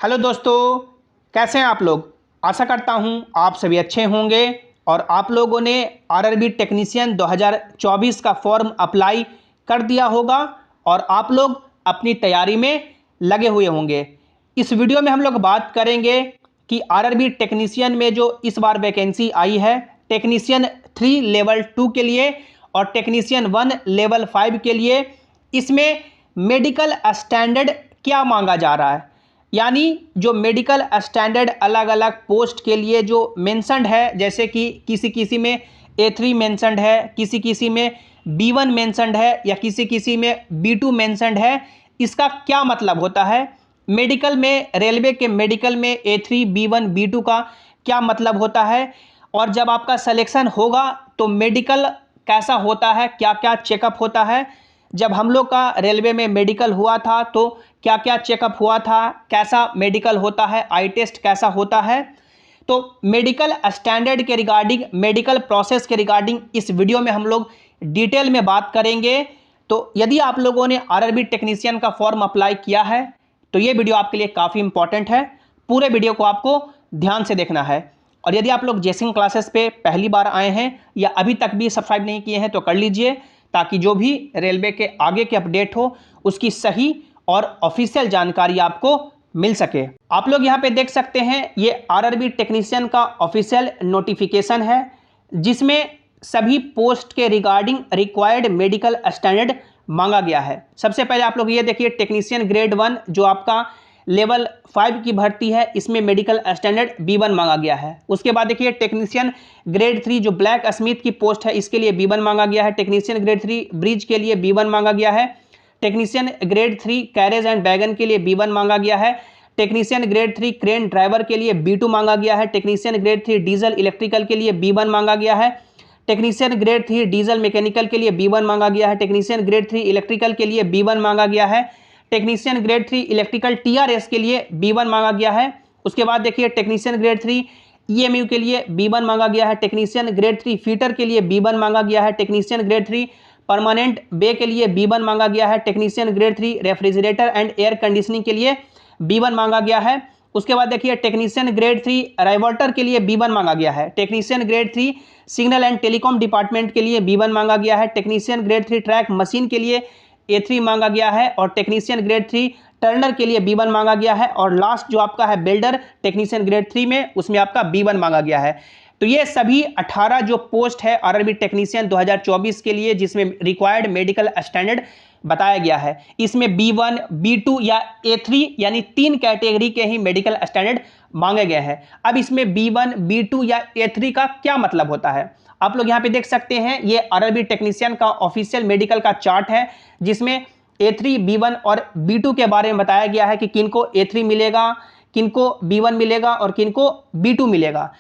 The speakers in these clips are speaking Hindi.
हेलो दोस्तों, कैसे हैं आप लोग। आशा करता हूं आप सभी अच्छे होंगे और आप लोगों ने आरआरबी टेक्नीशियन 2024 का फॉर्म अप्लाई कर दिया होगा और आप लोग अपनी तैयारी में लगे हुए होंगे। इस वीडियो में हम लोग बात करेंगे कि आरआरबी टेक्नीशियन में जो इस बार वैकेंसी आई है टेक्नीशियन 3 लेवल 2 के लिए और टेक्नीशियन 1 लेवल 5 के लिए, इसमें मेडिकल स्टैंडर्ड क्या मांगा जा रहा है। यानी जो मेडिकल स्टैंडर्ड अलग अलग पोस्ट के लिए जो मेंशन्ड है, जैसे कि किसी किसी में A3 मेंशन्ड है, किसी किसी में B1 मेंशन्ड है या किसी किसी में B2 मेंशन्ड है, इसका क्या मतलब होता है। मेडिकल में, रेलवे के मेडिकल में A3 B1 B2 का क्या मतलब होता है और जब आपका सिलेक्शन होगा तो मेडिकल कैसा होता है, क्या क्या चेकअप होता है। जब हम लोग का रेलवे में मेडिकल हुआ था तो क्या क्या चेकअप हुआ था, कैसा मेडिकल होता है, आई टेस्ट कैसा होता है। तो मेडिकल स्टैंडर्ड के रिगार्डिंग, मेडिकल प्रोसेस के रिगार्डिंग इस वीडियो में हम लोग डिटेल में बात करेंगे। तो यदि आप लोगों ने आरआरबी टेक्नीशियन का फॉर्म अप्लाई किया है तो ये वीडियो आपके लिए काफ़ी इंपॉर्टेंट है। पूरे वीडियो को आपको ध्यान से देखना है और यदि आप लोग जेसिंग क्लासेस पे पहली बार आए हैं या अभी तक भी सब्सक्राइब नहीं किए हैं तो कर लीजिए, ताकि जो भी रेलवे के आगे के अपडेट हो उसकी सही और ऑफिशियल जानकारी आपको मिल सके। आप लोग यहाँ पे देख सकते हैं, ये आरआरबी टेक्नीशियन का ऑफिशियल नोटिफिकेशन है जिसमें सभी पोस्ट के रिगार्डिंग रिक्वायर्ड मेडिकल स्टैंडर्ड मांगा गया है। सबसे पहले आप लोग ये देखिए, टेक्नीशियन ग्रेड 1 जो आपका लेवल 5 की भर्ती है, इसमें मेडिकल स्टैंडर्ड B1 मांगा गया है। उसके बाद देखिए टेक्नीशियन ग्रेड 3 जो ब्लैक स्मिथ की पोस्ट है, इसके लिए B1 मांगा गया है। टेक्नीशियन ग्रेड 3 ब्रिज के लिए B1 मांगा गया है। Technician grade 3 carriage and wagon के लिए B1 मांगा गया है। टेक्नीशियन ग्रेड 3 क्रेन ड्राइवर के लिए B2 मांगा गया है। टेक्नीशियन ग्रेड 3 डीजल इलेक्ट्रिकल के लिए B1 मांगा गया है। टेक्नीशियन ग्रेड 3 डीजल मैकेनिकल के लिए B1 मांगा गया है। टेक्नीशियन ग्रेड 3 इलेक्ट्रिकल के लिए B1 मांगा गया है। टेक्नीशियन ग्रेड 3 इलेक्ट्रिकल TRS के लिए B1 मांगा गया है। उसके बाद देखिए टेक्नीशियन ग्रेड 3 EMU के लिए B1 मांगा गया है। टेक्नीशियन ग्रेड 3 फीटर के लिए B1 मांगा गया है। टेक्नीशियन ग्रेड 3 परमानेंट बे के लिए B1 मांगा गया है। Technician grade 3 refrigerator and air conditioning के लिए B1 मांगा गया है। उसके बाद देखिए टेक्नीशियन ग्रेड 3 राइवर्टर के लिए B1 मांगा गया है। Technician grade 3 signal and telecom department के लिए B1 मांगा गया है। टेक्नीशियन ग्रेड 3 ट्रैक मशीन के लिए A3 मांगा गया है और टेक्नीशियन ग्रेड 3 टर्नर के लिए B1 मांगा गया है। और लास्ट जो आपका है बिल्डर टेक्नीशियन ग्रेड 3 में, उसमें आपका B1 मांगा गया है। तो ये सभी 18 जो पोस्ट है आरआरबी टेक्नीशियन 2024 के लिए जिसमें रिक्वायर्ड मेडिकल स्टैंडर्ड बताया गया है, इसमें B1, B2 या A3 यानी 3 कैटेगरी के ही मेडिकल स्टैंडर्ड मांगे गए हैं। अब इसमें B1, B2 या A3 का क्या मतलब होता है, आप लोग यहाँ पे देख सकते हैं। ये आरआरबी टेक्नीशियन का ऑफिशियल मेडिकल का चार्ट है जिसमें A3, B1 और B2 के बारे में बताया गया है कि किनको A3 मिलेगा, किनको B1 मिलेगा और किनको B2 मिलेगा।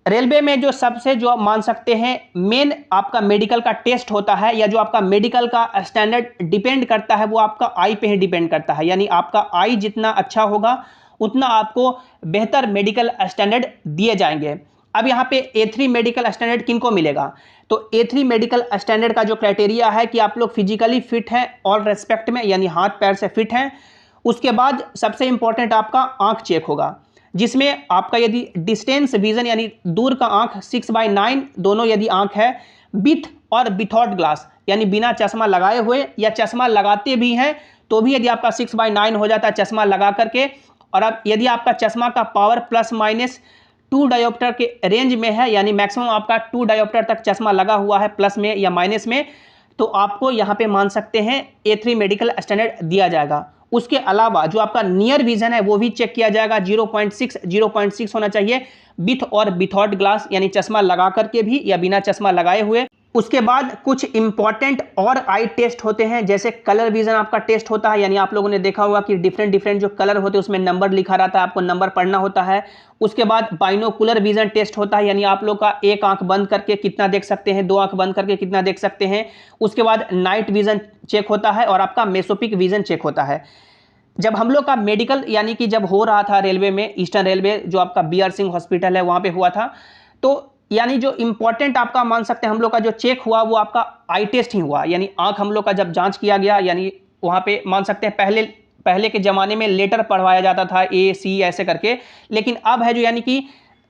रेलवे में जो सबसे जो आप मान सकते हैं मेन आपका मेडिकल का टेस्ट होता है या जो आपका मेडिकल का स्टैंडर्ड डिपेंड करता है वो आपका आई पे ही डिपेंड करता है। यानी आपका आई जितना अच्छा होगा उतना आपको बेहतर मेडिकल स्टैंडर्ड दिए जाएंगे। अब यहाँ पे A3 मेडिकल स्टैंडर्ड किनको मिलेगा, तो A3 मेडिकल स्टैंडर्ड का जो क्राइटेरिया है कि आप लोग फिजिकली फिट हैं और रेस्पेक्ट में, यानी हाथ पैर से फिट हैं। उसके बाद सबसे इंपॉर्टेंट आपका आंख चेक होगा जिसमें आपका यदि डिस्टेंस विजन यानी दूर का आंख 6/9 दोनों यदि आंख है, विथ और विथआउट ग्लास यानी बिना चश्मा लगाए हुए या चश्मा लगाते भी हैं तो भी यदि आपका 6/9 हो जाता है चश्मा लगा करके, और अब यदि आपका चश्मा का पावर प्लस माइनस 2 डायोप्टर के रेंज में है, यानी मैक्सिमम आपका 2 डायोप्टर तक चश्मा लगा हुआ है प्लस में या माइनस में, तो आपको यहाँ पे मान सकते हैं A3 मेडिकल स्टैंडर्ड दिया जाएगा। उसके अलावा जो आपका नियर विजन है वो भी चेक किया जाएगा, 0.6 होना चाहिए विथ और विथआउट ग्लास यानी चश्मा लगा करके भी या बिना चश्मा लगाए हुए। उसके बाद कुछ इंपॉर्टेंट और आई टेस्ट होते हैं, जैसे कलर विजन आपका टेस्ट होता है, यानी आप लोगों ने देखा होगा कि डिफरेंट जो कलर होते हैं उसमें नंबर लिखा रहता है, आपको नंबर पढ़ना होता है। उसके बाद बाइनोकुलर विजन टेस्ट होता है, यानी आप लोग का एक आंख बंद करके कितना देख सकते हैं, 2 आंख बंद करके कितना देख सकते हैं। उसके बाद नाइट विजन चेक होता है और आपका मेसोपिक विजन चेक होता है। जब हम लोग का मेडिकल यानी कि जब हो रहा था रेलवे में, ईस्टर्न रेलवे जो आपका BR सिंह हॉस्पिटल है वहाँ पे हुआ था, तो यानी जो इंपॉर्टेंट आपका मान सकते हैं हम लोग का जो चेक हुआ वो आपका आई टेस्ट ही हुआ। यानी आंख हम लोग का जब जांच किया गया, यानी वहाँ पे मान सकते हैं पहले पहले के ज़माने में लेटर पढ़वाया जाता था, ए सी ऐसे करके, लेकिन अब है जो यानी कि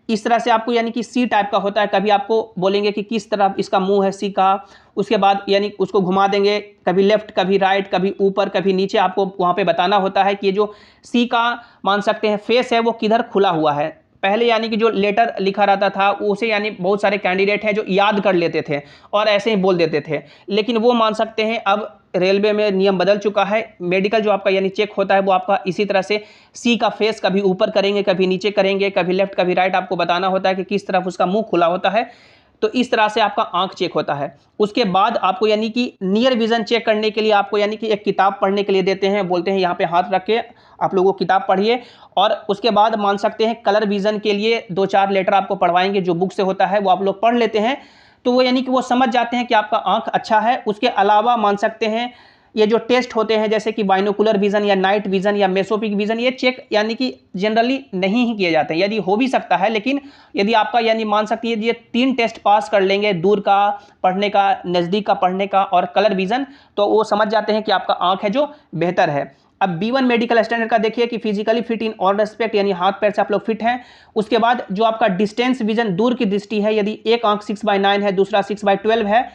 इस तरह से आपको यानी कि सी टाइप का होता है। कभी आपको बोलेंगे कि किस तरफ इसका मुंह है सी का, उसके बाद यानी उसको घुमा देंगे, कभी लेफ्ट कभी राइट कभी ऊपर कभी नीचे, आपको वहाँ पे बताना होता है कि ये जो सी का मान सकते हैं फेस है वो किधर खुला हुआ है। पहले यानी कि जो लेटर लिखा रहता था उसे यानी बहुत सारे कैंडिडेट हैं जो याद कर लेते थे और ऐसे ही बोल देते थे, लेकिन वो मान सकते हैं अब रेलवे में नियम बदल चुका है। मेडिकल जो आपका यानी चेक होता है वो आपका इसी तरह से सी का फेस कभी ऊपर करेंगे कभी नीचे करेंगे, कभी लेफ्ट कभी राइट, आपको बताना होता है कि किस तरफ उसका मुंह खुला होता है। तो इस तरह से आपका आंख चेक होता है। उसके बाद आपको यानी कि नियर विजन चेक करने के लिए आपको यानी कि एक किताब पढ़ने के लिए देते हैं, बोलते हैं यहाँ पे हाथ रख के आप लोगों को किताब पढ़िए, और उसके बाद मान सकते हैं कलर विजन के लिए 2-4 लेटर आपको पढ़वाएंगे, जो बुक से होता है वो आप लोग पढ़ लेते हैं, तो वो यानी कि वो समझ जाते हैं कि आपका आंख अच्छा है। उसके अलावा मान सकते हैं ये जो टेस्ट होते हैं जैसे कि बाइनोकुलर विजन या नाइट विजन या मेसोपिक विजन, ये चेक यानी कि जनरली नहीं ही किए जाते हैं, यदि हो भी सकता है, लेकिन यदि आपका यानी मान सकती है ये 3 टेस्ट पास कर लेंगे, दूर का पढ़ने का, नज़दीक का पढ़ने का और कलर विजन, तो वो समझ जाते हैं कि आपका आंख है जो बेहतर है। अब B1 मेडिकल स्टैंडर्ड का देखिए कि physically fit in all respect, यानी हाथ पैर से आप लोग फिट हैं। उसके बाद जो आपका डिस्टेंस विजन, दूर की दृष्टि है, यदि एक आंख 6/9 है, दूसरा 6/12 है,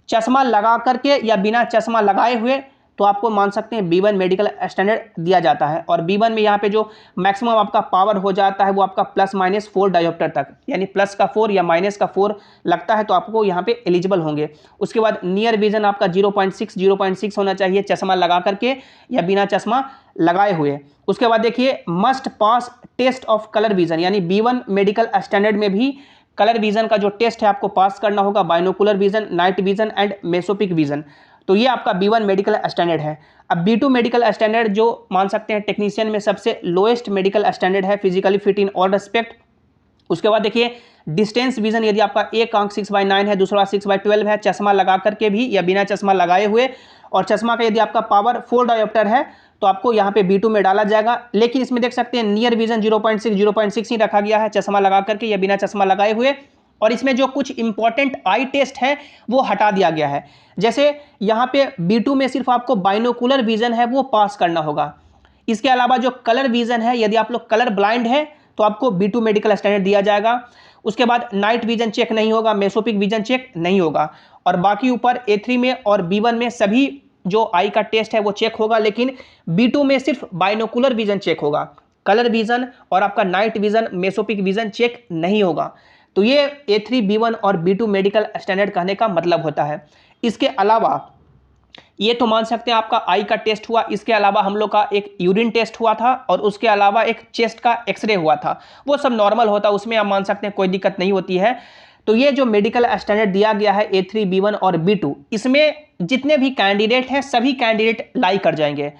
चश्मा लगा करके या बिना चश्मा लगाए हुए, तो आपको मान सकते हैं B1 मेडिकल स्टैंडर्ड दिया जाता है। और B1 में यहाँ पे जो मैक्सिमम आपका पावर हो जाता है वो आपका +-4 डायोप्टर तक, यानी प्लस का 4 या माइनस का 4 लगता है तो आपको यहाँ पे एलिजिबल होंगे। उसके बाद नियर विजन आपका 0.6 होना चाहिए, चश्मा लगा करके या बिना चश्मा लगाए हुए। उसके बाद देखिए must pass test of colour vision, यानी B1 मेडिकल स्टैंडर्ड में भी कलर विजन का जो टेस्ट है आपको पास करना होगा, binocular vision, night vision and mesopic vision. तो ये आपका B1 मेडिकल स्टैंडर्ड है। अब B2 मेडिकल स्टैंडर्ड जो मान सकते हैं टेक्नीशियन में सबसे लोएस्ट मेडिकल स्टैंडर्ड है, physically fit in all respect. उसके बाद देखिए डिस्टेंस विजन, यदि आपका एक आंख 6/9 है, दूसरा 6/12 है, चश्मा लगा करके भी या बिना चश्मा लगाए हुए, और चश्मा का यदि आपका पावर 4 डायोप्टर है तो आपको यहाँ पे B2 में डाला जाएगा। लेकिन इसमें देख सकते हैं नियर विजन 0.6 ही रखा गया है, चश्मा लगा करके या बिना चश्मा लगाए हुए। और इसमें जो कुछ इंपॉर्टेंट आई टेस्ट है वो हटा दिया गया है। जैसे यहाँ पे B2 में सिर्फ आपको बाइनोकुलर विजन है वो पास करना होगा। इसके अलावा जो कलर विजन है, यदि आप लोग कलर ब्लाइंड है तो आपको B2 मेडिकल स्टैंडर्ड दिया जाएगा। उसके बाद नाइट विजन चेक नहीं होगा, मेसोपिक विजन चेक नहीं होगा, और बाकी ऊपर A3 में और B1 में सभी जो आई का टेस्ट है वो चेक होगा, लेकिन B2 में सिर्फ बाइनोकुलर विजन चेक होगा, कलर विजन और आपका नाइट विजन, मेसोपिक विजन चेक नहीं होगा। तो ये A3, B1 और B2 मेडिकल स्टैंडर्ड कहने का मतलब होता है। इसके अलावा ये तो मान सकते हैं आपका आई का टेस्ट हुआ, इसके अलावा हम लोग का एक यूरिन टेस्ट हुआ था और उसके अलावा एक चेस्ट का एक्सरे हुआ था, वो सब नॉर्मल होता है, उसमें आप मान सकते हैं कोई दिक्कत नहीं होती है। तो ये जो मेडिकल स्टैंडर्ड दिया गया है A3, B1 और B2, इसमें जितने भी कैंडिडेट हैं सभी कैंडिडेट लाइक कर जाएंगे।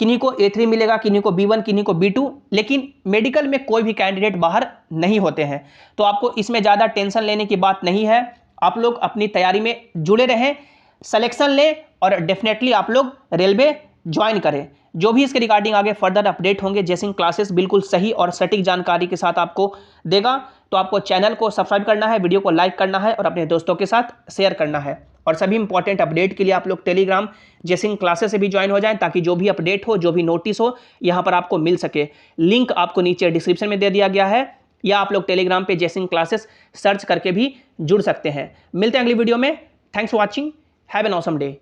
किन्हीं को A3 मिलेगा, किन्हीं को B1, किन्हीं को B2, लेकिन मेडिकल में कोई भी कैंडिडेट बाहर नहीं होते हैं। तो आपको इसमें ज़्यादा टेंशन लेने की बात नहीं है। आप लोग अपनी तैयारी में जुड़े रहें, सिलेक्शन लें और डेफिनेटली आप लोग रेलवे ज्वाइन करें। जो भी इसके रिगार्डिंग आगे फर्दर अपडेट होंगे, जेसिंग क्लासेस बिल्कुल सही और सटीक जानकारी के साथ आपको देगा। तो आपको चैनल को सब्सक्राइब करना है, वीडियो को लाइक करना है और अपने दोस्तों के साथ शेयर करना है। और सभी इंपॉर्टेंट अपडेट के लिए आप लोग टेलीग्राम जेसिंग क्लासेस से भी ज्वाइन हो जाएं, ताकि जो भी अपडेट हो, जो भी नोटिस हो, यहाँ पर आपको मिल सके। लिंक आपको नीचे डिस्क्रिप्शन में दे दिया गया है, या आप लोग टेलीग्राम पे जेसिंग क्लासेस सर्च करके भी जुड़ सकते हैं। मिलते हैं अगली वीडियो में। Thanks for watching, have an awesome day.